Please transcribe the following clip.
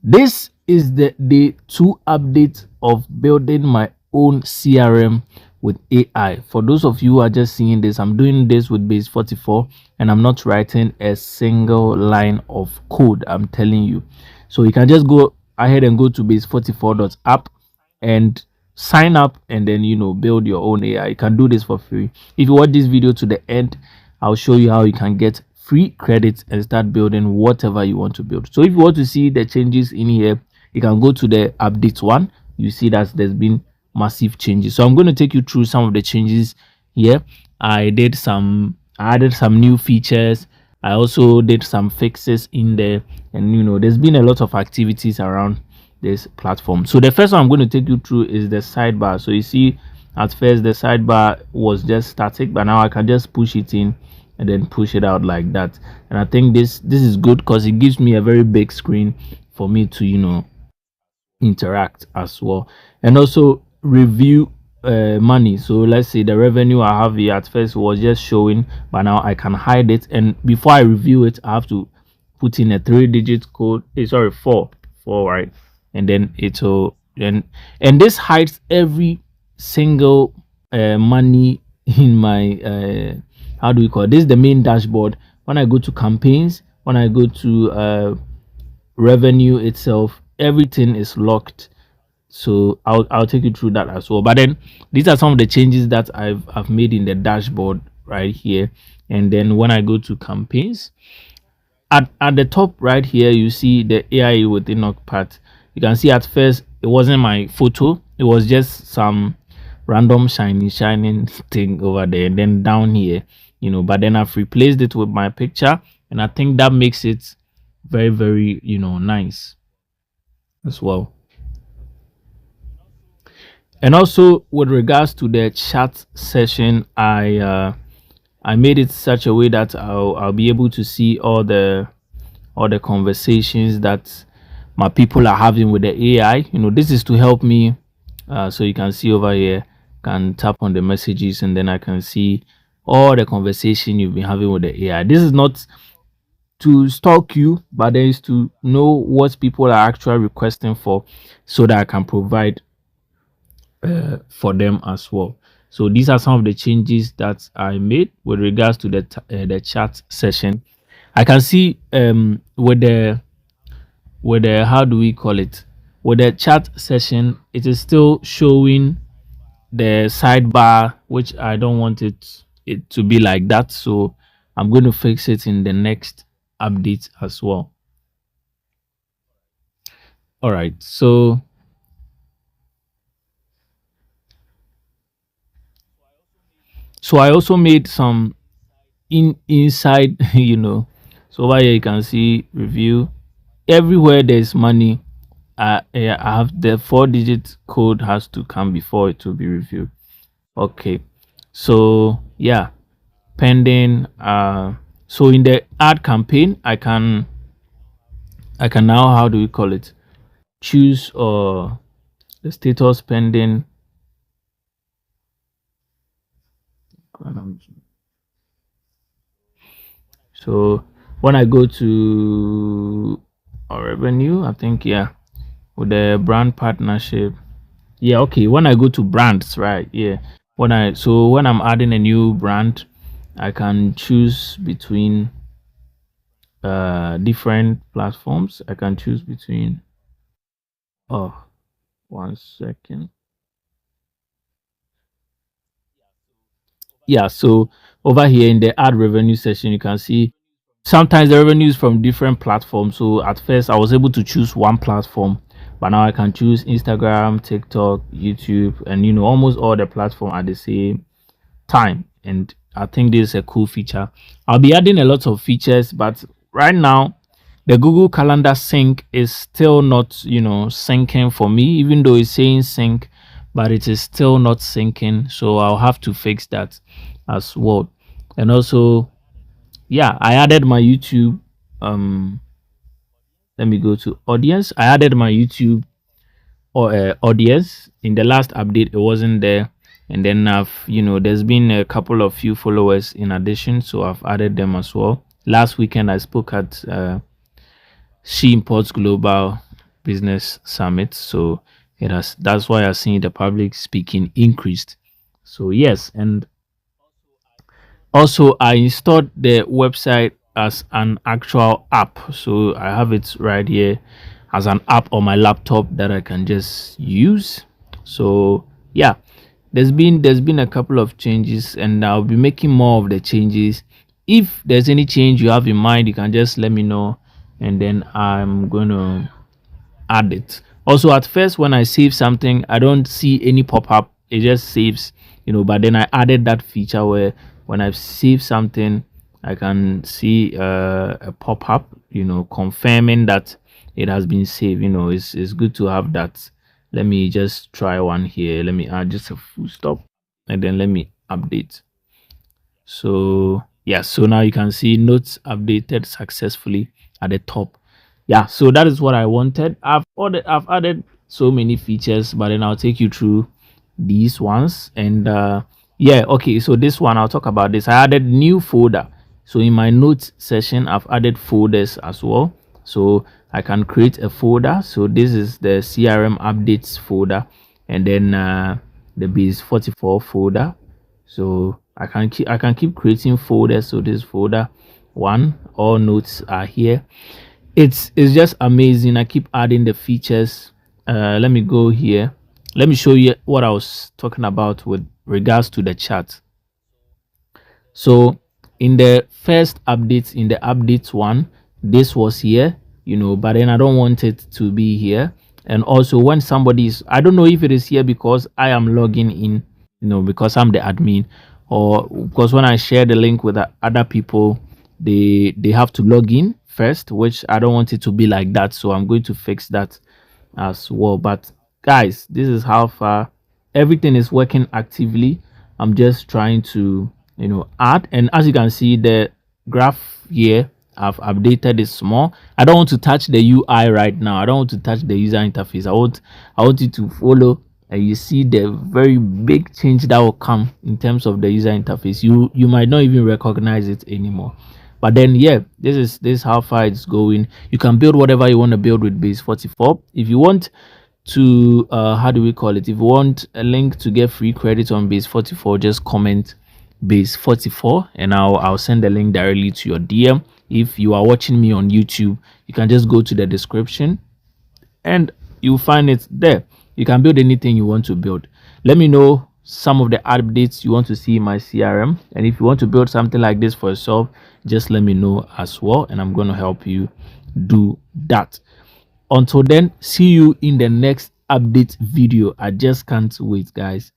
This is the day 2 update of building my own CRM with AI. For those of you who are just seeing this, I'm doing this with base 44 and I'm not writing a single line of code, I'm telling you. So you can just go ahead and go to base44.app and sign up and then build your own AI. You can do this for free. If you watch this video to the end, I'll show you how you can get free credits and start building whatever you want to build. So if you want to see the changes in here, you can go to the update one. You see that there's been massive changes. So I'm going to take you through some of the changes here. I added some new features. I also did some fixes in there, and there's been a lot of activities around this platform. So the first one I'm going to take you through is the sidebar. So you see, at first the sidebar was just static, but now I can just push it in and then push it out like that. And I think this is good because it gives me a very big screen for me to interact as well. And also review money. So let's say the revenue I have here at first was just showing, but now I can hide it, and before I review it I have to put in a 3-digit code, sorry, four, right? And then it will, and this hides every single money in my how do we call it? This is the main dashboard. When I go to campaigns, when I go to revenue itself, everything is locked. So I'll take you through that as well. But then these are some of the changes that I've made in the dashboard right here. And then when I go to campaigns, at the top right here, you see the AI with Enoch part. You can see at first it wasn't my photo, it was just some random shining thing over there. And then down here, but then I've replaced it with my picture, and I think that makes it very, very nice as well. And also with regards to the chat session, I made it such a way that I'll be able to see all the conversations that my people are having with the AI. This is to help me. So you can see over here, can tap on the messages, and then I can see all the conversation you've been having with the AI. This is not to stalk you, but there is to know what people are actually requesting for, so that I can provide for them as well. So these are some of the changes that I made with regards to the chat session. I can see with the how do we call it, with the chat session, it is still showing the sidebar, which I don't want it to be like that. So I'm going to fix it in the next update as well. All right, so I also made some inside so over here you can see review. Everywhere there's money, I have the 4-digit code has to come before it will be reviewed. Okay, so yeah, pending. So in the ad campaign, I can now, how do we call it, choose the status pending. So when I go to our revenue, I think, yeah, with the brand partnership, yeah, okay, when I go to brands, right, yeah, when I'm adding a new brand, I can choose between different platforms. I can choose between, oh, 1 second. Yeah, so over here in the ad revenue section, you can see sometimes the revenue is from different platforms. So at first I was able to choose one platform, but now I can choose Instagram, TikTok, YouTube, and almost all the platform at the same time. And I think this is a cool feature. I'll be adding a lot of features, but right now the Google Calendar sync is still not syncing for me, even though it's saying sync, but it is still not syncing. So I'll have to fix that as well. And also, yeah, I added my YouTube. Let me go to audience. I added my YouTube audience. In the last update it wasn't there, and then I've there's been a couple of few followers in addition, so I've added them as well. Last weekend I spoke at She Imports Global business summit, so that's why I seen the public speaking increased. So yes, and also I installed the website as an actual app, so I have it right here as an app on my laptop that I can just use. So yeah, there's been a couple of changes, and I'll be making more of the changes. If there's any change you have in mind, you can just let me know, and then I'm going to add it. Also, at first, when I save something, I don't see any pop up, it just saves, but then I added that feature where when I save something, I can see a pop up, confirming that it has been saved. It's good to have that. Let me just try one here. Let me add just a full stop, and then let me update. So yeah, so now you can see notes updated successfully at the top. Yeah, so that is what I wanted. I've added so many features, but then I'll take you through these ones. And yeah, okay, so this one I'll talk about this. I added new folder. So in my notes session, I've added folders as well. So I can create a folder. So this is the CRM updates folder, and then the base 44 folder. So I can keep creating folders. So this folder one, all notes are here. It's just amazing. I keep adding the features. Let me go here. Let me show you what I was talking about with regards to the chat. So in the first update, in the update one, this was here, but then I don't want it to be here. And also when somebody is, I don't know if it is here because I am logging in, because I'm the admin, or because when I share the link with the other people, they have to log in first, which I don't want it to be like that. So I'm going to fix that as well. But guys, this is how far everything is working actively. I'm just trying to add, and as you can see, the graph here, I've updated it small. I don't want to touch the UI right now. I don't want to touch the user interface. I want you to follow, and you see the very big change that will come in terms of the user interface. You might not even recognize it anymore. But then yeah, this is how far it's going. You can build whatever you want to build with base 44. If you want to how do we call it, if you want a link to get free credit on base 44, just comment base 44 and I'll send the link directly to your DM. If you are watching me on YouTube, you can just go to the description and you'll find it there. You can build anything you want to build. Let me know some of the updates you want to see in my CRM, and if you want to build something like this for yourself, just let me know as well, and I'm going to help you do that. Until then, see you in the next update video. I just can't wait, guys.